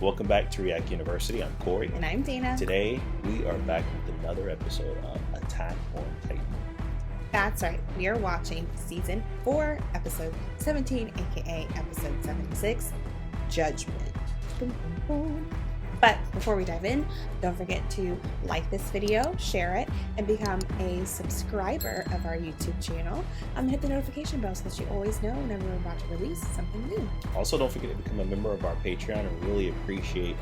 Welcome back to React University. I'm Corey. And I'm Dana. Today, we are back with another episode of Attack on Titan. That's right. We are watching Season 4, Episode 17, aka Episode 76, Judgment. Boom, boom, boom. But before we dive in, don't forget to like this video, share it, and become a subscriber of our YouTube channel. Hit the notification bell so that you always know whenever we're about to release something new. Also, don't forget to become a member of our Patreon. I really appreciate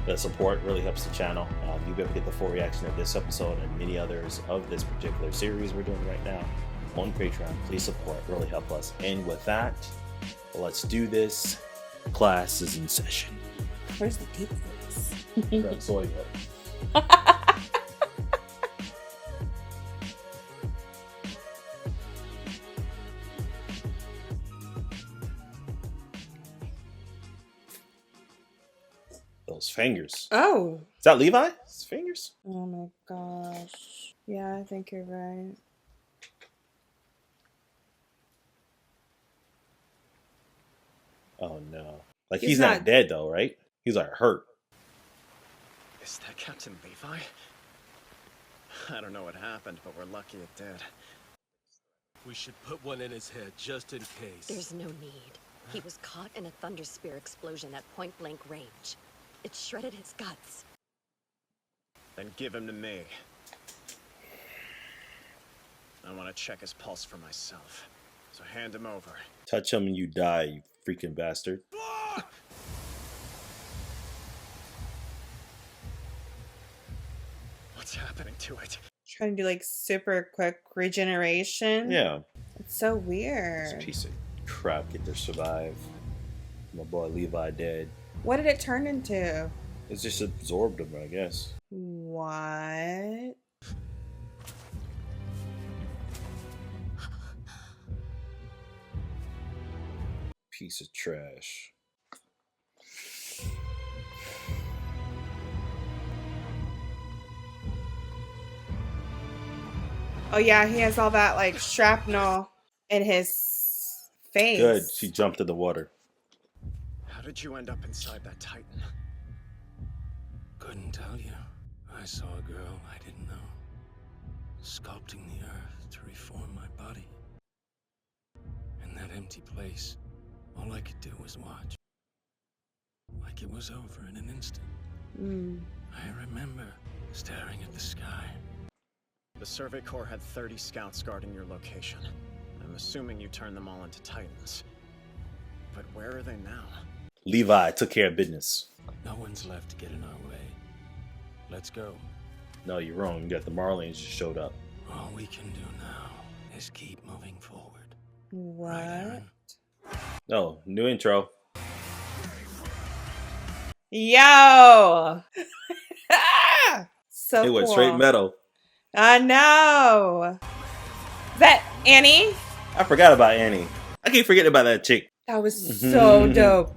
the support. It really helps the channel. You'll be able to get the full reaction of this episode and many others of this particular series we're doing right now on Patreon. Please support. Really help us. And with that, let's do this. Class is in session. Where's the deep voice? Grab soy milk. Those fingers. Oh. Is that Levi? His fingers? Oh my gosh. Yeah, I think you're right. Oh no. Like he's not dead though, right? He's like hurt. Is that Captain Levi? I don't know what happened, but we're lucky it did. We should put one in his head just in case. There's no need. He was caught in a thunder spear explosion at point-blank range. It shredded his guts. Then give him to me. I want to check his pulse for myself. So hand him over. Touch him and you die, you freaking bastard. What's happening to it? Trying to do like super quick regeneration. Yeah. It's so weird. This piece of crap get to survive. My boy Levi dead. What did it turn into? It's just absorbed him, I guess. What? Piece of trash. Oh yeah, he has all that like shrapnel in his face. Good, she jumped in the water. How did you end up inside that Titan? Couldn't tell you. I saw a girl I didn't know, sculpting the earth to reform my body. In that empty place, all I could do was watch. Like it was over in an instant. I remember staring at the sky. The Survey Corps had 30 scouts guarding your location. I'm assuming you turned them all into Titans. But where are they now? Levi took care of business. No one's left to get in our way. Let's go. No, you're wrong. You got the Marlians just showed up. All we can do now is keep moving forward. What? Right, Aaron? No, new intro. Yo! So It went cool. straight metal. I know. Is that Annie? I forgot about Annie. I keep forgetting about that chick. That was so dope.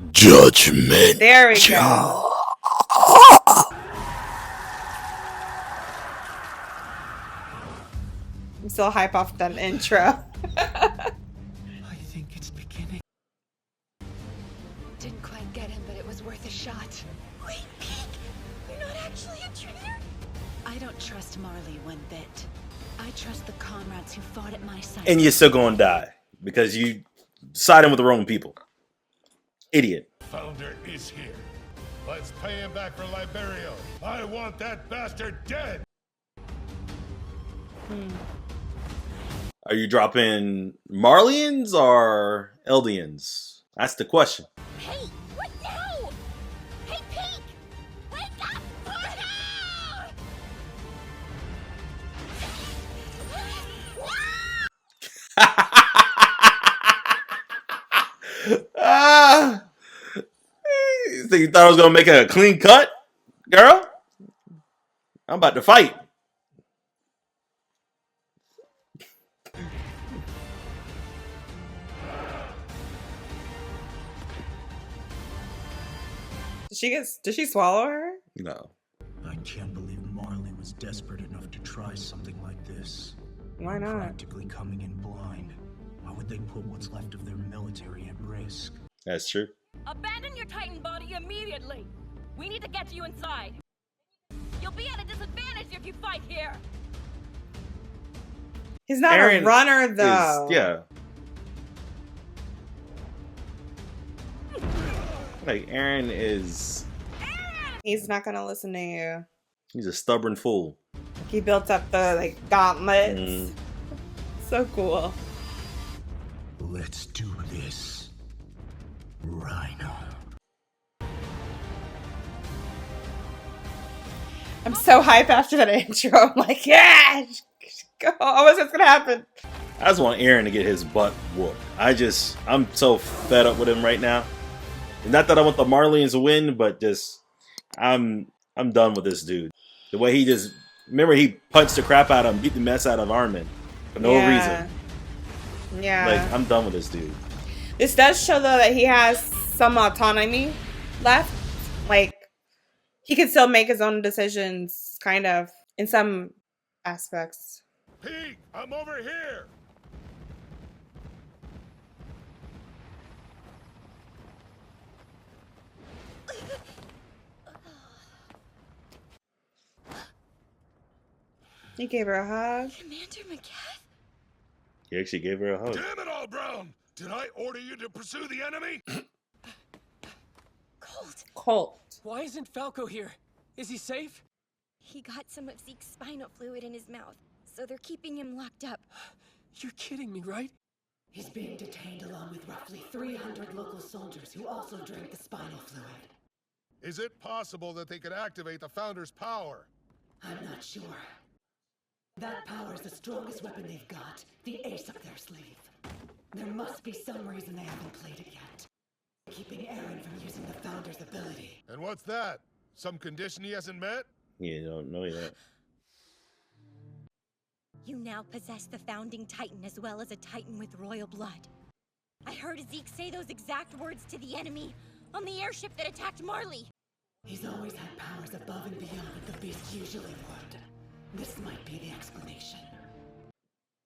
Judgment. There we go. I'm still hype off that intro. I think it's beginning. Didn't quite get him, but it was worth a shot. Wait, Pig! You're not actually a traitor? I don't trust Marley one bit. I trust the comrades who fought at my side. And you're still gonna die because you siding with the wrong people. Idiot. Founder is here. Let's pay him back for Liberio. I want that bastard dead. Are you dropping Marlians or Eldians? That's the question. Hey, what now? Hey, Pig! Wake up! You think you thought I was gonna make a clean cut, girl? I'm about to fight. Did she swallow her? No. I can't believe Marley was desperate enough to try something like this. Why not? Practically coming in blind. Why would they put what's left of their military at risk? That's true. Abandon your Titan body immediately. We need to get you inside. You'll be at a disadvantage if you fight here. He's not Aaron a runner, though. yeah. Like, Aaron is... He's not gonna listen to you. He's a stubborn fool. He built up the, like, gauntlets. So cool. Let's do this, Rhino. I'm so hyped after that intro. I'm like, yeah! Go. What's gonna happen? I just want Aaron to get his butt whooped. I'm so fed up with him right now. Not that I want the Marlians to win, but just I'm done with this dude. The way he just remember he punched the crap out of him, beat the mess out of Armin for no reason. Yeah. Like, I'm done with this dude. This does show though that he has some autonomy left. Like he can still make his own decisions, kind of, in some aspects. Pete, I'm over here. He gave her a hug. Commander McGath? He actually gave her a hug. Damn it all, Brown! Did I order you to pursue the enemy? Colt. Why isn't Falco here? Is he safe? He got some of Zeke's spinal fluid in his mouth, so they're keeping him locked up. You're kidding me, right? He's being detained along with roughly 300 local soldiers who also drank the spinal fluid. Is it possible that they could activate the Founder's power? I'm not sure. That power is the strongest weapon they've got, the ace up their sleeve. There must be some reason they haven't played it yet. Keeping Aaron from using the Founder's ability. And what's that? Some condition he hasn't met? You don't know that. You now possess the Founding Titan as well as a Titan with royal blood. I heard Zeke say those exact words to the enemy on the airship that attacked Marley. He's always had powers above and beyond what the Beast usually would. This might be the explanation.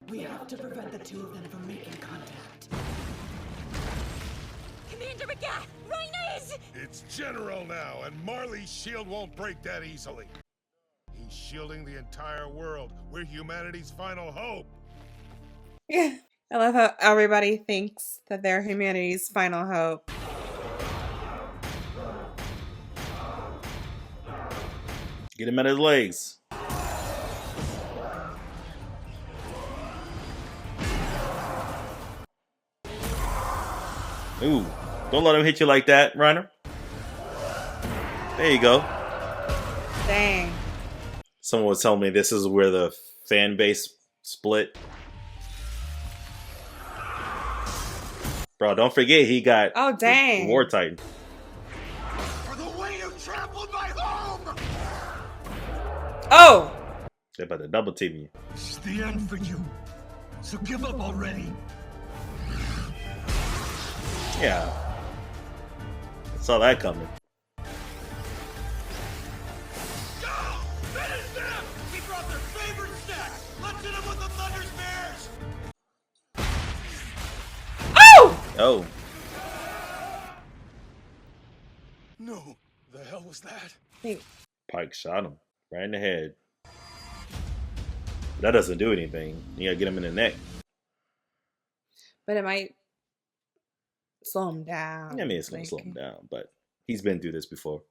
We have to prevent the two of them from making contact. Commander McGath! Rhino! It's General now, and Marley's shield won't break that easily. He's shielding the entire world. We're humanity's final hope. Yeah. I love how everybody thinks that they're humanity's final hope. Get him at his legs. Ooh, don't let him hit you like that, Reiner. There you go. Dang. Someone was telling me this is where the fan base split. Bro, don't forget he got dang. War Titan. For the way you trampled my home! Oh! They're about to double team you. This is the end for you. So give up already. Yeah. I saw that coming. Go! Finish them! We brought their favorite snack! Let's hit them with the Thunder's Bears! Oh! Oh. No. The hell was that? Pike shot him right in the head. That doesn't do anything. You gotta get him in the neck. But it might slow him down. I mean, it's gonna slow him down, but he's been through this before.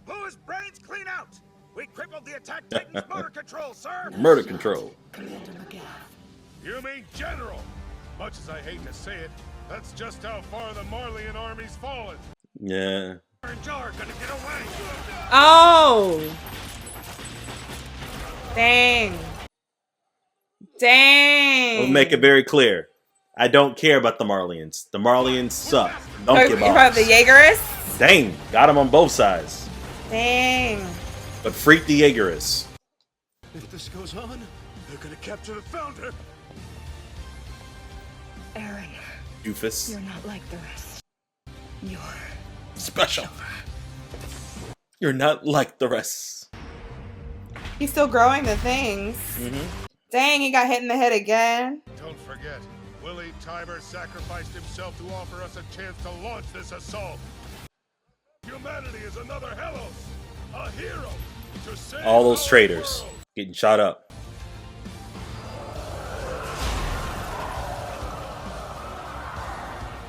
Blew his brains clean out! We crippled the attack Titan's motor control, sir! Murder control. Commander McGath. You mean General! Much as I hate to say it, that's just how far the Marleyan army's fallen. Yeah. And Jar are gonna get away! Oh! Dang. Dang. We'll make it very clear. I don't care about the Marlians. The Marlians suck. Don't give You're about the up. Jaegerists? Dang, got him on both sides. Dang. But freak the Jaegerists. If this goes on, they're gonna capture the Founder! Aaron, Doofus. you're not like the rest. You're Special. You're not like the rest. He's still growing the things. Dang, he got hit in the head again. Don't forget, Willie Tiber sacrificed himself to offer us a chance to launch this assault. Humanity is another Hellos, a hero to save All those our traitors world. getting shot up.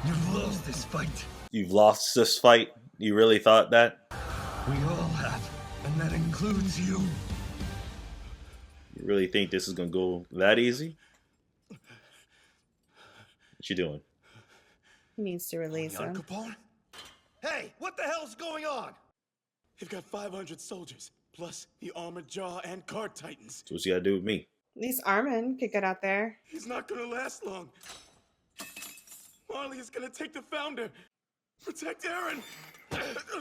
You've lost this fight. You've lost this fight? You really thought that? We all have, and that includes you. You really think this is gonna go that easy? What you doing? He needs to release him. Capone? Hey, what the hell's going on? They've got 500 soldiers, plus the armored jaw and guard titans. So what you gotta do with me? At least Armin could get out there. He's not gonna last long. Marley is gonna take the founder. Protect Aaron.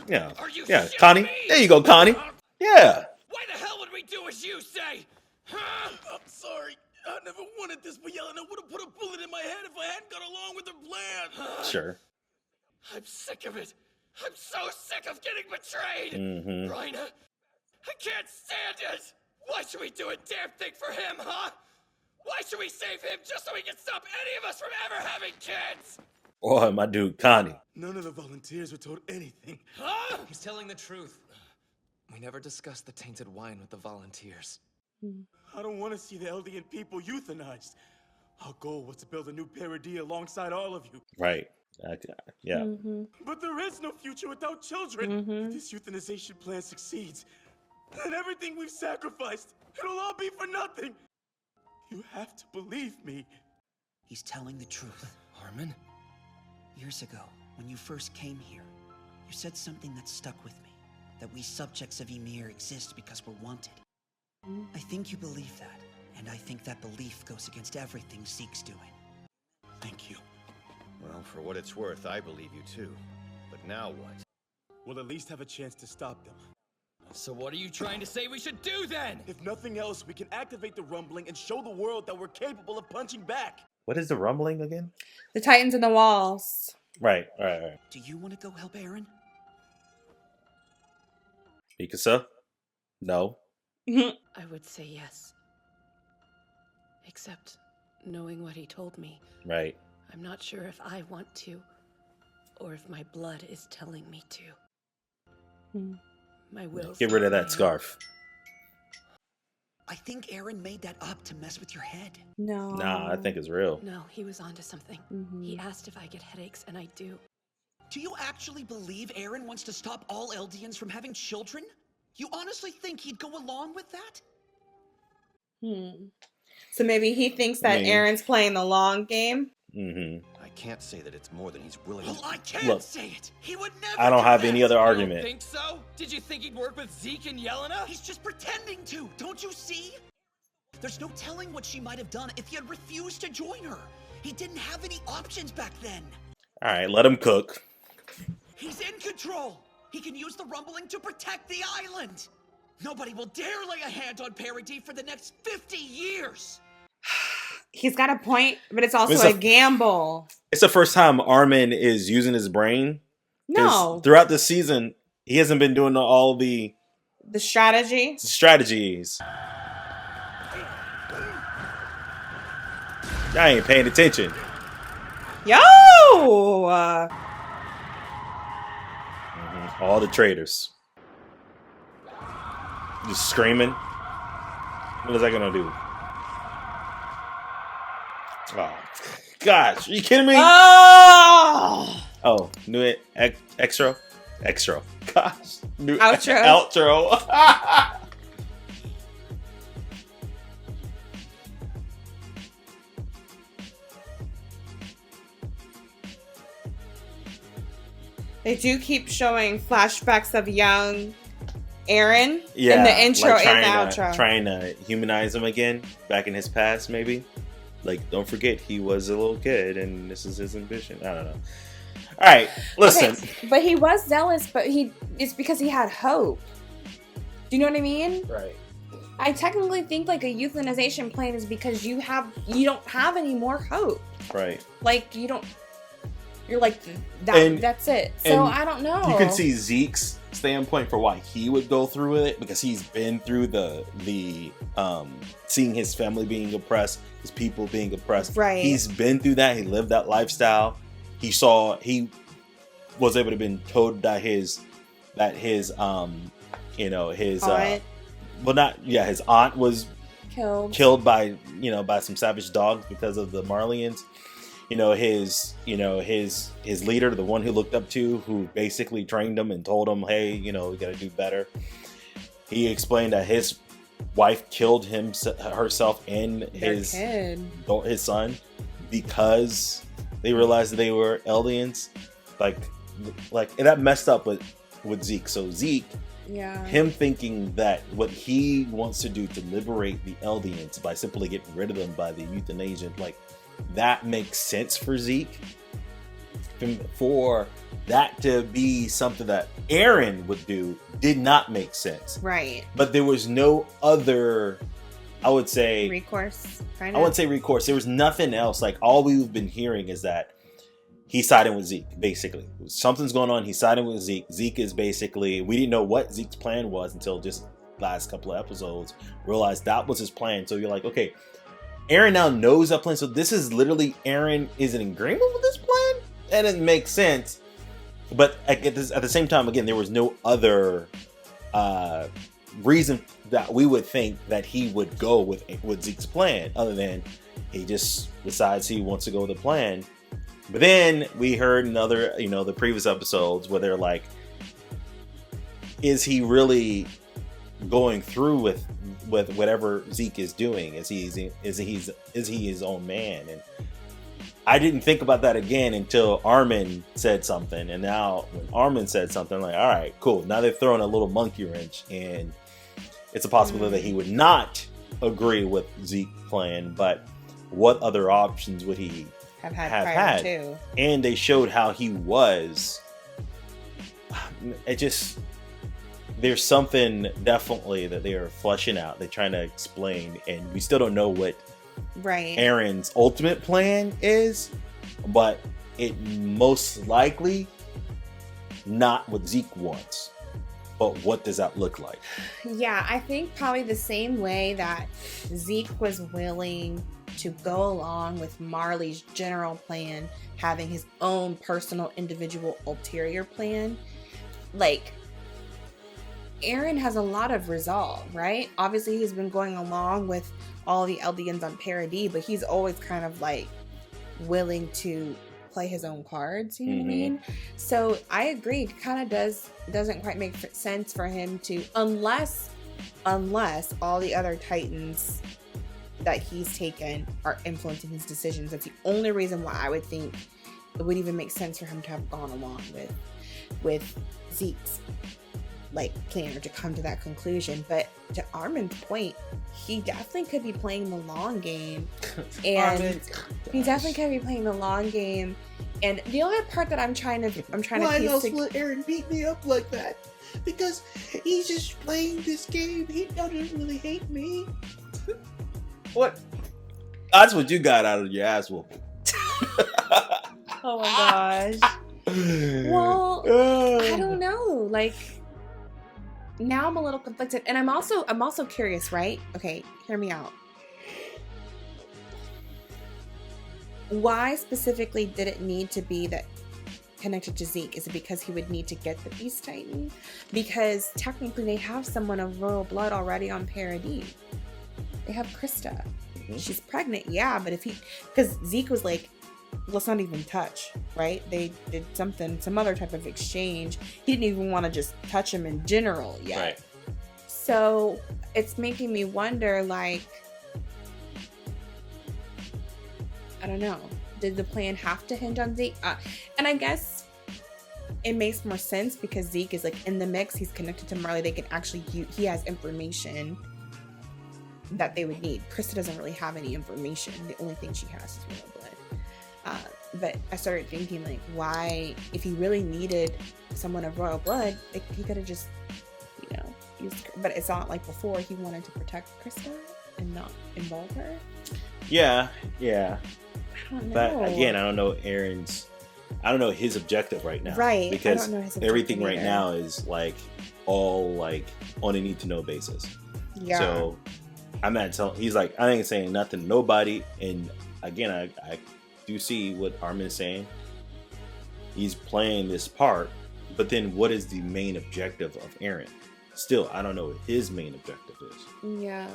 Yeah. Are you Yeah, shitting Connie. me? There you go, Connie. Yeah. Why the hell would we do as you say? Huh? I'm sorry. I never wanted this, but Yelena would have put a bullet in my head if I hadn't got along with her plan. Sure. I'm sick of it. I'm so sick of getting betrayed. Mm-hmm. Raina, I can't stand it. Why should we do a damn thing for him, huh? Why should we save him just so we can stop any of us from ever having kids? Oh, my dude, Connie. None of the volunteers were told anything. Huh? He's telling the truth. We never discussed the tainted wine with the volunteers. I don't want to see the Eldian people euthanized. Our goal was to build a new Paradis alongside all of you. Right. Yeah. Mm-hmm. But there is no future without children. If this euthanization plan succeeds, then everything we've sacrificed, it'll all be for nothing. You have to believe me. He's telling the truth. Armin? Years ago, when you first came here, you said something that stuck with me. That we subjects of Ymir exist because we're wanted. I think you believe that, and I think that belief goes against everything Zeke's doing. Thank you. Well, for what it's worth, I believe you too. But now what? We'll at least have a chance to stop them. So what are you trying to say we should do then? If nothing else, we can activate the rumbling and show the world that we're capable of punching back. What is the rumbling again? The Titans in the walls. Right. Do you want to go help Aaron? Mikasa? No. I would say yes. Except, knowing what he told me, Right. I'm not sure if I want to, or if my blood is telling me to. My will. Get rid of that scarf. I think Aaron made that up to mess with your head. No. Nah, I think it's real. No, he was onto something. He asked if I get headaches, and I do. Do you actually believe Aaron wants to stop all Eldians from having children? You honestly think he'd go along with that? So maybe he thinks that Aaron's playing the long game. I can't say that it's more than he's willing to. Well, I can't Look, say it. He would never. I don't have any other You argument. think so? Did you think he'd work with Zeke and Yelena? He's just pretending to. Don't you see? There's no telling what she might have done if he had refused to join her. He didn't have any options back then. All right, let him cook. He's in control. He can use the rumbling to protect the island. Nobody will dare lay a hand on Paradis for the next 50 years. He's got a point, but it's also a gamble. It's the first time Armin is using his brain. No. Throughout the season, he hasn't been doing all the strategies. I ain't paying attention. Yo! All the traitors. Just screaming. What is that gonna do? Oh, gosh. Are you kidding me? Oh, new it. Extra. Gosh. New outro. They do keep showing flashbacks of young Aaron Yeah, in the intro like and the outro. Trying to humanize him again back in his past, maybe. Like, don't forget, he was a little kid, and this is his ambition. I don't know. All right, listen. Okay, but he was zealous, but it's because he had hope. Do you know what I mean? Right. I technically think like a euthanization plan is because you don't have any more hope. Right. Like you're like that's it. So I don't know. You can see Zeke's standpoint for why he would go through it, because he's been through the seeing his family being oppressed, his people being oppressed. Right. He's been through that. He lived that lifestyle. He was able to been told that his his aunt. His aunt was killed by some savage dogs because of the Marleyans. His leader, the one he looked up to, who basically trained him and told him, hey, we got to do better. He explained that his wife killed herself and his son because they realized that they were Eldians. Like that messed up with Zeke. So Zeke, him thinking that what he wants to do to liberate the Eldians by simply getting rid of them by the euthanasia, that makes sense for Zeke. For that to be something that Eren would do did not make sense. Right. But there was no other, I would say, recourse. I wouldn't say recourse. There was nothing else. All we've been hearing is that he's siding with Zeke, basically. Something's going on. He's siding with Zeke. Zeke is basically, we didn't know what Zeke's plan was until just last couple of episodes. Realized that was his plan. So you're like, okay, Eren now knows that plan. So this is literally Eren is in agreement with this plan? And it makes sense. But at the same time, again, there was no other reason that we would think that he would go with Zeke's plan, other than he just decides he wants to go with the plan. But then we heard another, the previous episodes where they're like, is he really going through with whatever Zeke is doing? Is he his own man? And I didn't think about that again until Armin said something. And now when Armin said something, I'm like, all right, cool. Now they're throwing a little monkey wrench, and it's a possibility that he would not agree with Zeke's plan. But what other options would he have had? Too. And they showed how he was. There's something definitely that they are fleshing out. They're trying to explain, and we still don't know what Eren's ultimate plan is, but it most likely not what Zeke wants. But what does that look like? Yeah, I think probably the same way that Zeke was willing to go along with Marley's general plan, having his own personal individual ulterior plan. Eren has a lot of resolve, right? Obviously, he's been going along with all the Eldians on Paradis, but he's always kind of willing to play his own cards, you know what I mean? So I agree, it kind of doesn't quite make sense for him to, unless all the other Titans that he's taken are influencing his decisions. That's the only reason why I would think it would even make sense for him to have gone along with Zeke's plan, or to come to that conclusion. But to Armin's point, he definitely could be playing the long game. And he definitely could be playing the long game. And the other part that I'm trying to Why else would Eren beat me up like that? Because he's just playing this game. He doesn't really hate me. What? That's what you got out of your ass whooping. Oh my gosh. Well, I don't know. Now I'm a little conflicted, and I'm also curious, right? Okay, hear me out. Why specifically did it need to be that connected to Zeke? Is it because he would need to get the Beast Titan? Because technically they have someone of royal blood already on Paradis. They have Krista. She's pregnant, yeah, but because Zeke was like, let's not even touch, right? They did some other type of exchange. He didn't even want to just touch him in general yet. Right. So it's making me wonder, I don't know. Did the plan have to hinge on Zeke? And I guess it makes more sense because Zeke is in the mix. He's connected to Marley. They can actually he has information that they would need. Krista doesn't really have any information. The only thing she has is royal blood. But I started thinking, why, if he really needed someone of royal blood, he could have just, used. But it's not like before. He wanted to protect Krista and not involve her. Yeah. I don't know. But again, I don't know Eren's I don't know his objective right now. Right. Because I don't know his everything right either. now is like all like on a need to know basis. Yeah. So I'm not telling. He's like, I ain't saying nothing to nobody. And again, I do see what Armin is saying. He's playing this part, but then what is the main objective of Eren? Still, I don't know what his main objective is. Yeah.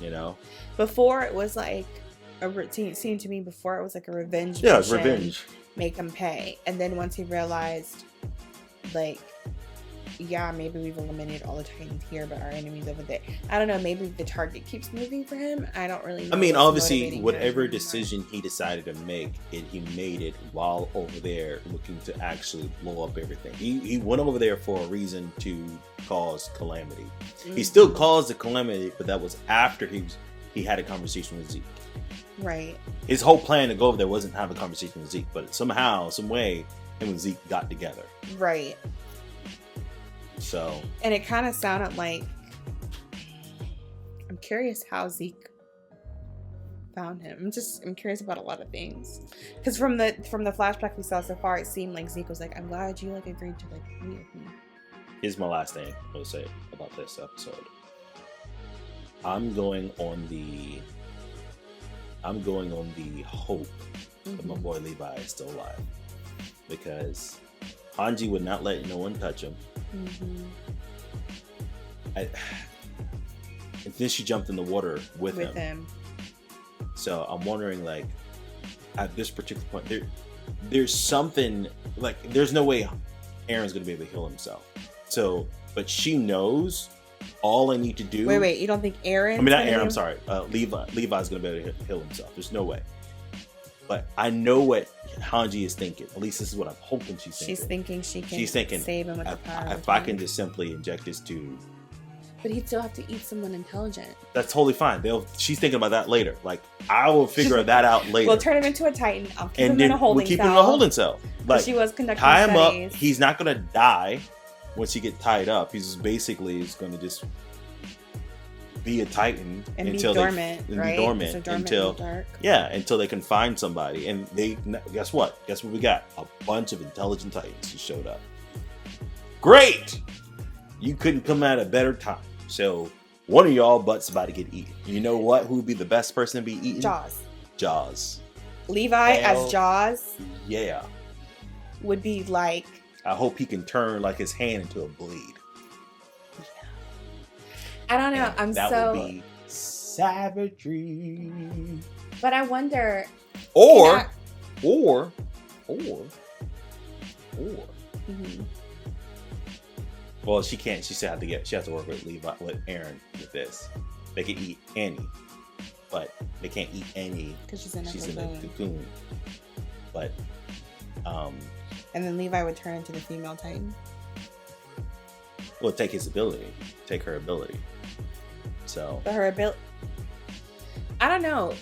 You know? Before it was like it seemed to me before it was like a revenge. Yeah, it's mission, revenge. Make him pay. And then once he realized, like, yeah, maybe we've eliminated all the Titans here, but our enemies over there. I don't know. Maybe the target keeps moving for him. I don't really know. I mean, what's obviously, motivating whatever him. decision he decided to make, he made it while over there looking to actually blow up everything. He went over there for a reason to cause calamity. Mm-hmm. He still caused the calamity, but that was after he had a conversation with Zeke. Right. His whole plan to go over there wasn't to have a conversation with Zeke, but somehow, some way, him and Zeke got together. Right. So. And it kind of sounded like, I'm curious how Zeke found him. I'm curious about a lot of things. Because from the flashback we saw so far, it seemed like Zeke was like, I'm glad you like agreed to like meet with me. Here's my last thing I'll say about this episode. I'm going on the hope that my boy Levi is still alive, because Hanji would not let no one touch him. And then she jumped in the water with him. So I'm wondering, like, at this particular point, there's something, like, there's no way Eren's gonna be able to heal himself. So, but she knows all I need to do. Wait, you don't think Eren? I mean, not Eren. I'm sorry. Levi's gonna be able to heal himself. There's no way. But I know what Hanji is thinking. At least this is what I'm hoping she's thinking. She's thinking save him with the power. If I can just simply inject this to. But he'd still have to eat someone intelligent. That's totally fine. She's thinking about that later. Like, I will figure that out later. We'll turn him into a Titan. I'll keep and him then in a holding we'll keep cell. him in a holding cell. Like, she was conducting tie him studies. up. He's not gonna die once he gets tied up. He's just basically going to just be a Titan and until be dormant, right? Be dormant until until they can find somebody. And they guess what we got? A bunch of intelligent Titans just showed up. Great! You couldn't come at a better time. So one of y'all butts about to get eaten. You know what? Who would be the best person to be eaten? Jaws. Levi as Jaws. Yeah. Would be like. I hope he can turn like his hand into a blade. I don't know. That would be savagery. But I wonder. Or. Mm-hmm. Well, she can't. She still have to work with Eren with this. They can eat Annie, but they can't eat Annie because she's in a cocoon. But. And then Levi would turn into the female Titan. Well, take her ability. So. But her ability. I don't know.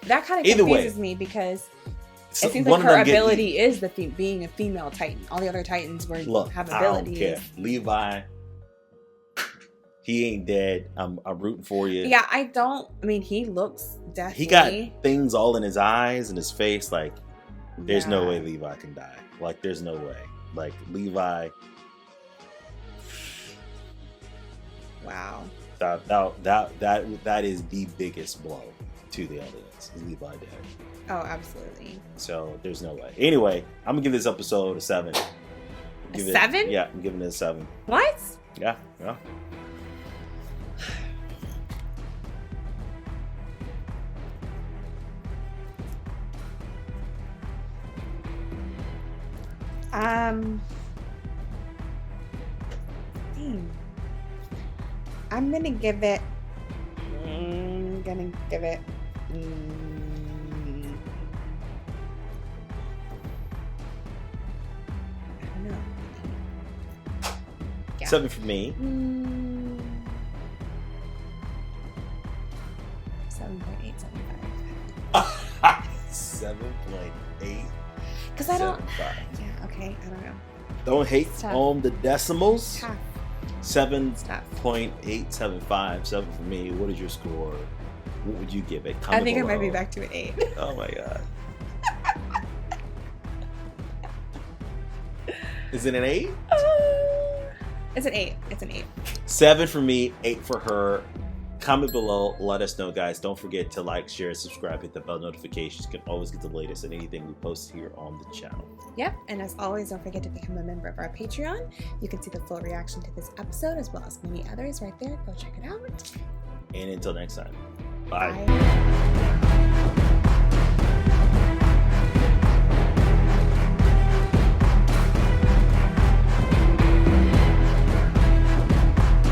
That kind of confuses me because it seems like her ability is being a female Titan. All the other Titans have abilities. I don't care. Levi, he ain't dead. I'm rooting for you. Yeah, I mean, he looks deathly. He got things all in his eyes and his face. Like, there's no way Levi can die. Like, there's no way. Like, Levi. Wow. That is the biggest blow to the audience. Is Levi dead? Oh, absolutely. So there's no way. Anyway, I'm gonna give this episode a 7. A 7? Yeah, I'm giving it a 7. What? Yeah. I'm gonna give it. I don't know. Yeah. 7 for me. 7.875. 7.8. Because I don't. Yeah. Okay. I don't know. Don't hate on the decimals. 7.875. 7 for me. What is your score? What would you give it? I think I might be back to an 8. Oh my god. Is it an 8? It's an 8. It's an 8. 7 for me, 8 for her. Comment below, let us know, guys. Don't forget to like, share, subscribe, hit the bell notifications. You can always get the latest on anything we post here on the channel. Yep, and as always, don't forget to become a member of our Patreon. You can see the full reaction to this episode as well as many others right there. Go check it out. And until next time, bye.